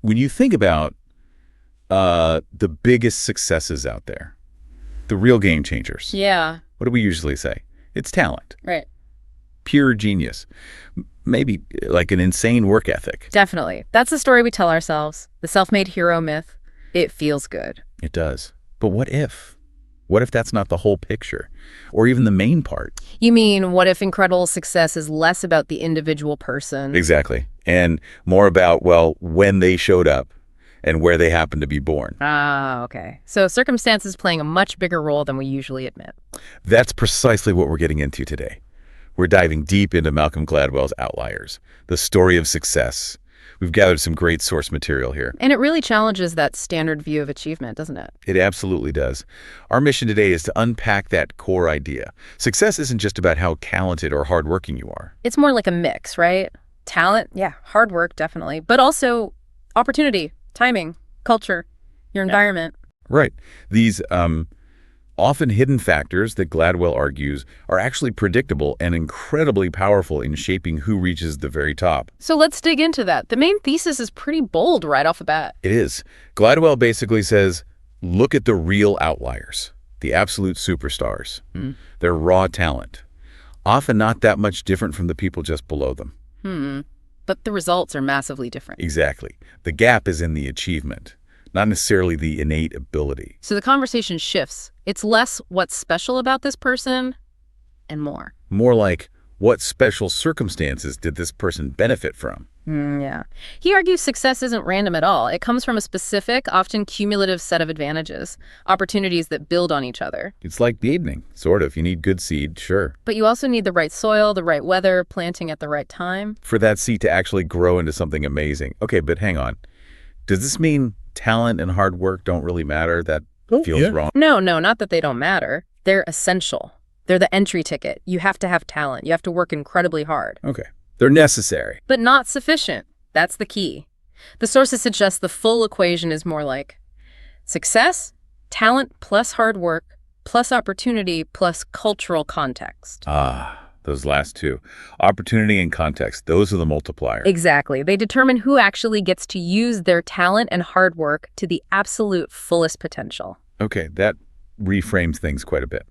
when you think about the biggest successes out there, the real game changers, Yeah, what do we usually say? It's talent, right. pure genius, maybe like an insane work ethic. Definitely. That's the story we tell ourselves. The self-made hero myth. It feels good. It does. But what if? What if that's not the whole picture, or even the main part? You mean, what if incredible success is less about the individual person? Exactly. And more about, well, when they showed up and where they happened to be born. Ah, okay. So circumstances playing a much bigger role than we usually admit. That's precisely what we're getting into today. We're diving deep into Malcolm Gladwell's Outliers, the story of success. We've gathered some great source material here. And it really challenges that standard view of achievement, doesn't it? It absolutely does. Our mission today is to unpack that core idea. Success isn't just about how talented or hardworking you are. It's more like a mix, right? Talent, yeah, hard work, definitely. But also opportunity, timing, culture, your environment. Right. These often hidden factors that Gladwell argues are actually predictable and incredibly powerful in shaping who reaches the very top. So let's dig into that. The main thesis is pretty bold right off the bat. It is. Gladwell basically says, look at the real outliers, the absolute superstars, their raw talent, often not that much different from the people just below them. But the results are massively different. Exactly. The gap is in the achievement, not necessarily the innate ability. So the conversation shifts. It's less what's special about this person and more. More like, what special circumstances did this person benefit from? Yeah. He argues success isn't random at all. It comes from a specific, often cumulative set of advantages, opportunities that build on each other. It's like gardening, sort of. You need good seed, sure. But you also need the right soil, the right weather, planting at the right time. For that seed to actually grow into something amazing. Okay, but hang on. Does this mean talent and hard work don't really matter? That feels wrong. No, not that they don't matter. They're essential. They're the entry ticket. You have to have talent. You have to work incredibly hard. Okay. They're necessary. But not sufficient. That's the key. The sources suggest the full equation is more like success, talent plus hard work, plus opportunity, plus cultural context. Ah, those last two. Opportunity and context. Those are the multipliers. Exactly. They determine who actually gets to use their talent and hard work to the absolute fullest potential. Okay, that reframes things quite a bit.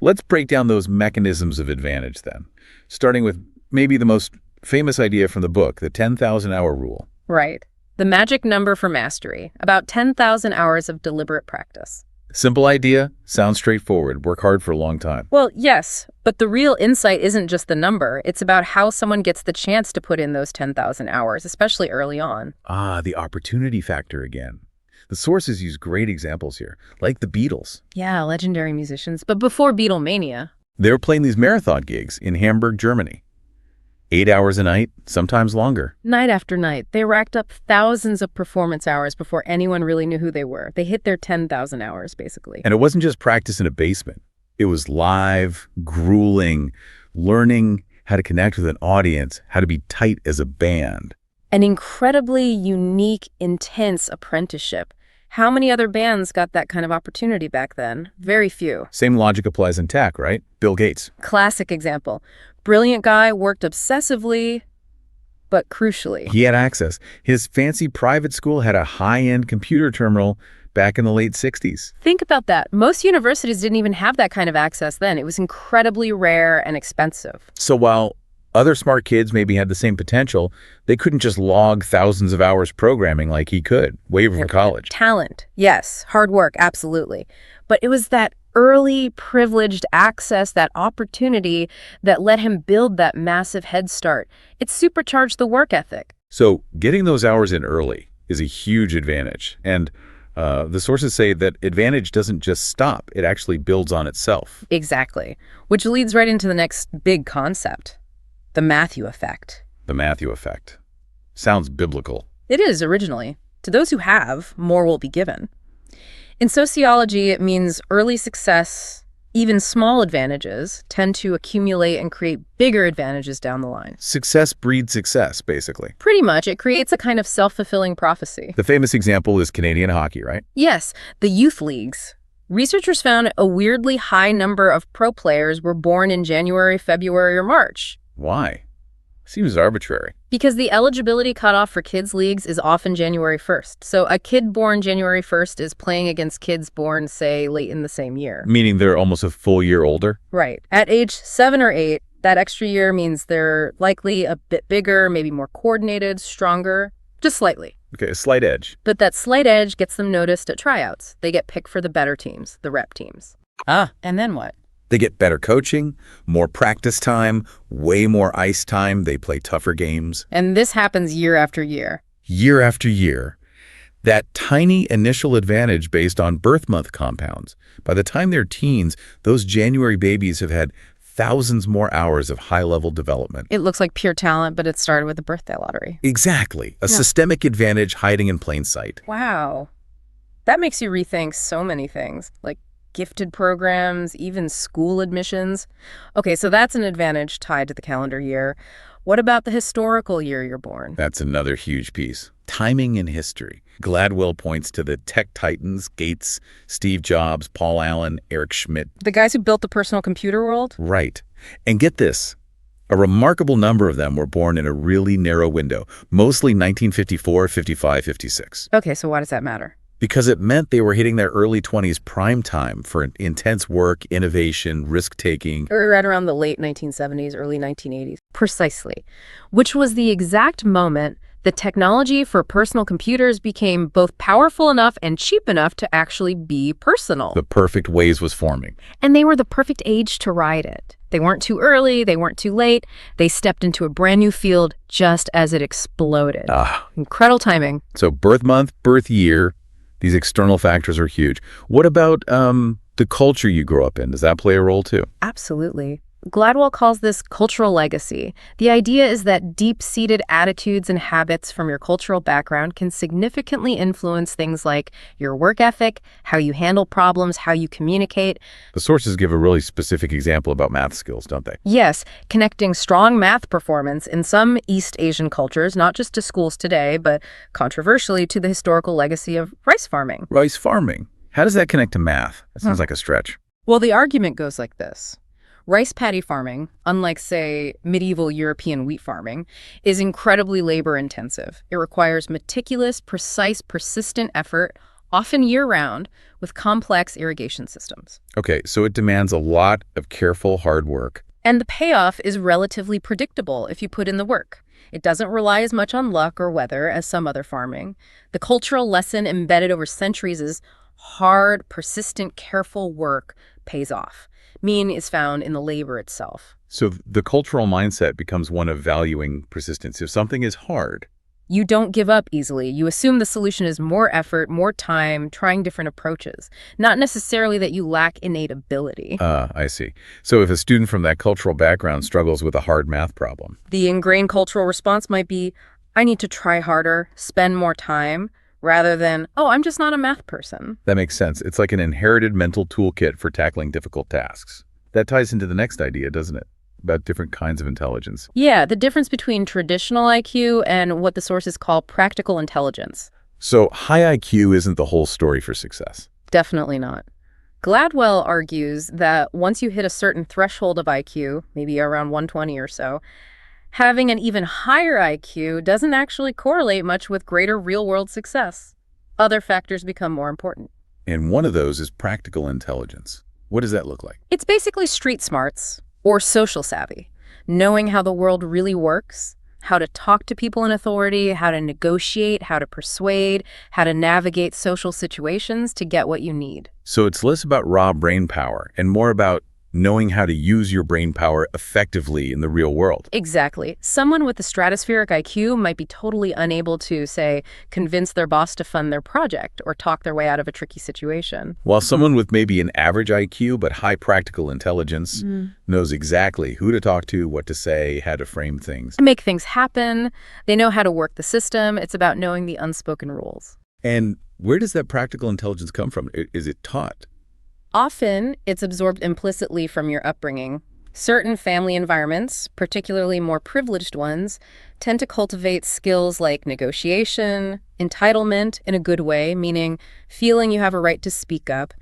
Let's break down those mechanisms of advantage then, starting with maybe the most famous idea from the book, the 10,000-hour rule. Right. The magic number for mastery. About 10,000 hours of deliberate practice. Simple idea, sounds straightforward, work hard for a long time. Well, yes, but the real insight isn't just the number. It's about how someone gets the chance to put in those 10,000 hours, especially early on. Ah, the opportunity factor again. The sources use great examples here, like the Beatles. Yeah, legendary musicians. But before Beatlemania. They were playing these marathon gigs in Hamburg, Germany. 8 hours a night, sometimes longer. Night after night, they racked up thousands of performance hours before anyone really knew who they were. They hit their 10,000 hours, basically. And it wasn't just practice in a basement. It was live, grueling, learning how to connect with an audience, how to be tight as a band. An incredibly unique, intense apprenticeship. How many other bands got that kind of opportunity back then? Very few. Same logic applies in tech, right? Bill Gates. Classic example. Brilliant guy, worked obsessively, but crucially. He had access. His fancy private school had a high-end computer terminal back in the late 60s. Think about that. Most universities didn't even have that kind of access then. It was incredibly rare and expensive. So while other smart kids maybe had the same potential, they couldn't just log thousands of hours programming like he could, way before college. Talent, yes. Hard work, absolutely. But it was that early privileged access, that opportunity that let him build that massive head start. It supercharged the work ethic. So getting those hours in early is a huge advantage. And the sources say that advantage doesn't just stop. It actually builds on itself. Exactly. Which leads right into the next big concept. The Matthew effect. The Matthew effect. Sounds biblical. It is originally. To those who have, more will be given. In sociology, it means early success, even small advantages, tend to accumulate and create bigger advantages down the line. Success breeds success, basically. Pretty much. It creates a kind of self-fulfilling prophecy. The famous example is Canadian hockey, right? Yes, the youth leagues. Researchers found a weirdly high number of pro players were born in January, February, or March. Why? Seems arbitrary. Because the eligibility cutoff for kids' leagues is often January 1st. So a kid born January 1st is playing against kids born, say, late in the same year. Meaning they're almost a full year older? Right. At age 7 or 8, that extra year means they're likely a bit bigger, maybe more coordinated, stronger, just slightly. Okay, a slight edge. But that slight edge gets them noticed at tryouts. They get picked for the better teams, the rep teams. And then what? They get better coaching, more practice time, way more ice time. They play tougher games. And this happens year after year. Year after year. That tiny initial advantage based on birth month compounds. By the time they're teens, those January babies have had thousands more hours of high-level development. It looks like pure talent, but it started with the birthday lottery. Exactly. A systemic advantage hiding in plain sight. Wow. That makes you rethink so many things, like gifted programs, even school admissions. Okay, so that's an advantage tied to the calendar year. What about the historical year you're born? That's another huge piece. Timing in history. Gladwell points to the tech titans, Gates, Steve Jobs, Paul Allen, Eric Schmidt. The guys who built the personal computer world? Right. And get this. A remarkable number of them were born in a really narrow window, mostly 1954, 55, 56. Okay, so why does that matter? Because it meant they were hitting their early 20s prime time for intense work, innovation, risk-taking. Right around the late 1970s, early 1980s. Precisely. Which was the exact moment the technology for personal computers became both powerful enough and cheap enough to actually be personal. The perfect wave was forming. And they were the perfect age to ride it. They weren't too early, they weren't too late. They stepped into a brand new field just as it exploded. Incredible timing. So birth month, birth year, these external factors are huge. What about the culture you grew up in? Does that play a role too? Absolutely. Gladwell calls this cultural legacy. The idea is that deep-seated attitudes and habits from your cultural background can significantly influence things like your work ethic, how you handle problems, how you communicate. The sources give a really specific example about math skills, don't they? Yes, connecting strong math performance in some East Asian cultures, not just to schools today, but controversially to the historical legacy of rice farming. Rice farming. How does that connect to math? That sounds like a stretch. Well, the argument goes like this. Rice paddy farming, unlike, say, medieval European wheat farming, is incredibly labor-intensive. It requires meticulous, precise, persistent effort, often year-round, with complex irrigation systems. Okay, so it demands a lot of careful, hard work. And the payoff is relatively predictable if you put in the work. It doesn't rely as much on luck or weather as some other farming. The cultural lesson embedded over centuries is hard, persistent, careful work pays off. Meaning is found in the labor itself. So the cultural mindset becomes one of valuing persistence. If something is hard, you don't give up easily. You assume the solution is more effort, more time, trying different approaches. Not necessarily that you lack innate ability. I see. So if a student from that cultural background struggles with a hard math problem, the ingrained cultural response might be, I need to try harder, spend more time, rather than, oh, I'm just not a math person. That makes sense. It's like an inherited mental toolkit for tackling difficult tasks. That ties into the next idea, doesn't it? About different kinds of intelligence. Yeah, the difference between traditional IQ and what the sources call practical intelligence. So high IQ isn't the whole story for success. Definitely not. Gladwell argues that once you hit a certain threshold of IQ, maybe around 120 or so, having an even higher IQ doesn't actually correlate much with greater real-world success. Other factors become more important. And one of those is practical intelligence. What does that look like? It's basically street smarts or social savvy, knowing how the world really works, how to talk to people in authority, how to negotiate, how to persuade, how to navigate social situations to get what you need. So it's less about raw brain power and more about knowing how to use your brain power effectively in the real world. Exactly. Someone with a stratospheric IQ might be totally unable to, say, convince their boss to fund their project or talk their way out of a tricky situation. While someone with maybe an average IQ but high practical intelligence knows exactly who to talk to, what to say, how to frame things. Make things happen. They know how to work the system. It's about knowing the unspoken rules. And where does that practical intelligence come from? Is it taught? Often, it's absorbed implicitly from your upbringing. Certain family environments, particularly more privileged ones, tend to cultivate skills like negotiation, entitlement in a good way, meaning feeling you have a right to speak up,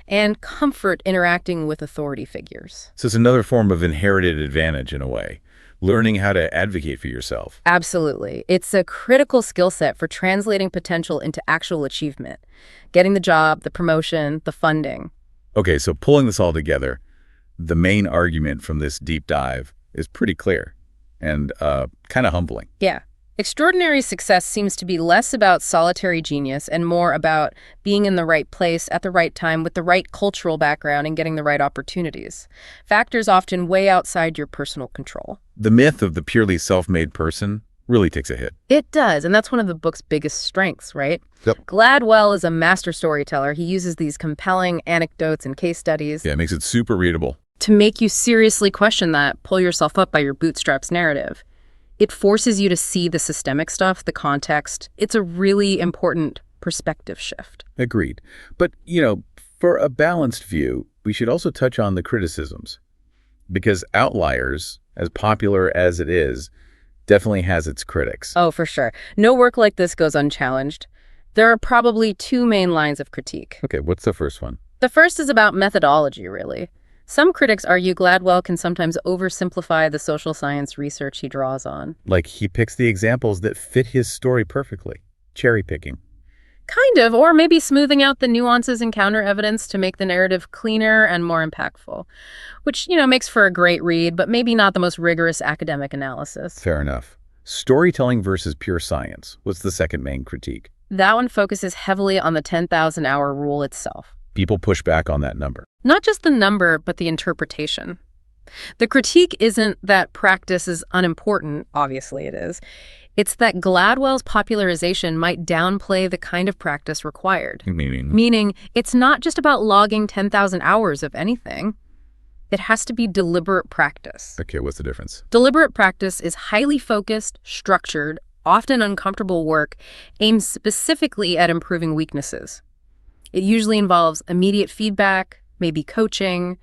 and comfort interacting with authority figures. So it's another form of inherited advantage in a way. learning how to advocate for yourself. Absolutely. It's a critical skill set for translating potential into actual achievement, getting the job, the promotion, the funding. Okay, so pulling this all together, the main argument from this deep dive is pretty clear and kind of humbling. Yeah. Extraordinary success seems to be less about solitary genius and more about being in the right place at the right time with the right cultural background and getting the right opportunities. Factors often way outside your personal control. The myth of the purely self-made person really takes a hit. It does, and that's one of the book's biggest strengths, right? Yep. Gladwell is a master storyteller. He uses these compelling anecdotes and case studies Yeah, it makes it super readable. to make you seriously question that pull yourself up by your bootstraps narrative. It forces you to see the systemic stuff, the context. It's a really important perspective shift. Agreed. But, for a balanced view, we should also touch on the criticisms. Because Outliers, as popular as it is, definitely has its critics. Oh, for sure. No work like this goes unchallenged. There are probably two main lines of critique. Okay, what's the first one? The first is about methodology, really. Some critics argue Gladwell can sometimes oversimplify the social science research he draws on. Like he picks the examples that fit his story perfectly. Cherry picking. Kind of, or maybe smoothing out the nuances and counter-evidence to make the narrative cleaner and more impactful, which, makes for a great read, but maybe not the most rigorous academic analysis. Fair enough. Storytelling versus pure science. What's the second main critique? That one focuses heavily on the 10,000-hour rule itself. People push back on that number. Not just the number, but the interpretation. The critique isn't that practice is unimportant, obviously it is. It's that Gladwell's popularization might downplay the kind of practice required. Meaning, it's not just about logging 10,000 hours of anything. It has to be deliberate practice. Okay, what's the difference? Deliberate practice is highly focused, structured, often uncomfortable work aimed specifically at improving weaknesses. It usually involves immediate feedback, maybe coaching.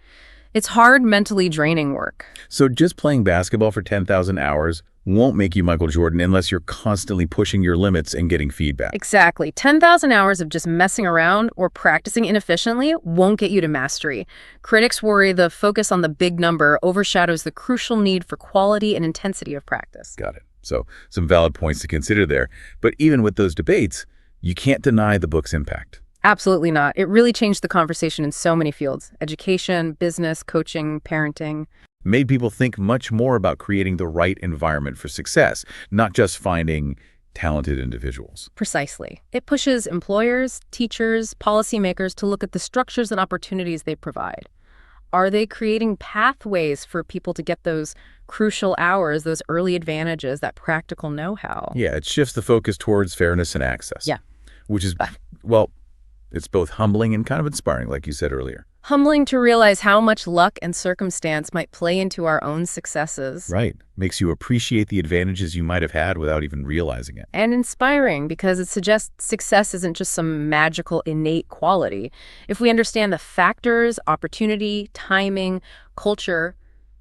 It's hard, mentally draining work. So just playing basketball for 10,000 hours won't make you Michael Jordan unless you're constantly pushing your limits and getting feedback. Exactly. 10,000 hours of just messing around or practicing inefficiently won't get you to mastery. Critics worry the focus on the big number overshadows the crucial need for quality and intensity of practice. Got it. So some valid points to consider there. But even with those debates, you can't deny the book's impact. Absolutely not. It really changed the conversation in so many fields: education, business, coaching, parenting. Made people think much more about creating the right environment for success, not just finding talented individuals. Precisely. It pushes employers, teachers, policymakers to look at the structures and opportunities they provide. Are they creating pathways for people to get those crucial hours, those early advantages, that practical know-how? Yeah, it shifts the focus towards fairness and access. Yeah. Which is, well, it's both humbling and kind of inspiring, like you said earlier. Humbling to realize how much luck and circumstance might play into our own successes. Right. Makes you appreciate the advantages you might have had without even realizing it. And inspiring because it suggests success isn't just some magical innate quality. If we understand the factors, opportunity, timing, culture,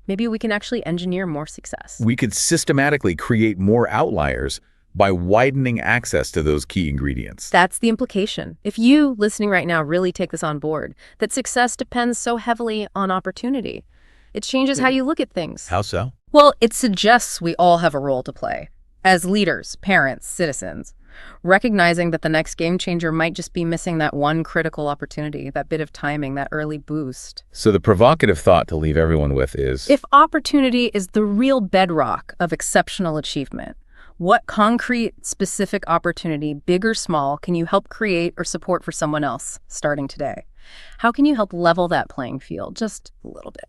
maybe we can actually engineer more success. We could systematically create more outliers by widening access to those key ingredients. That's the implication. If you, listening right now, really take this on board, that success depends so heavily on opportunity, it changes how you look at things. How so? Well, it suggests we all have a role to play. As leaders, parents, citizens, recognizing that the next game changer might just be missing that one critical opportunity, that bit of timing, that early boost. So the provocative thought to leave everyone with is, if opportunity is the real bedrock of exceptional achievement, what concrete, specific opportunity, big or small, can you help create or support for someone else starting today? How can you help level that playing field just a little bit?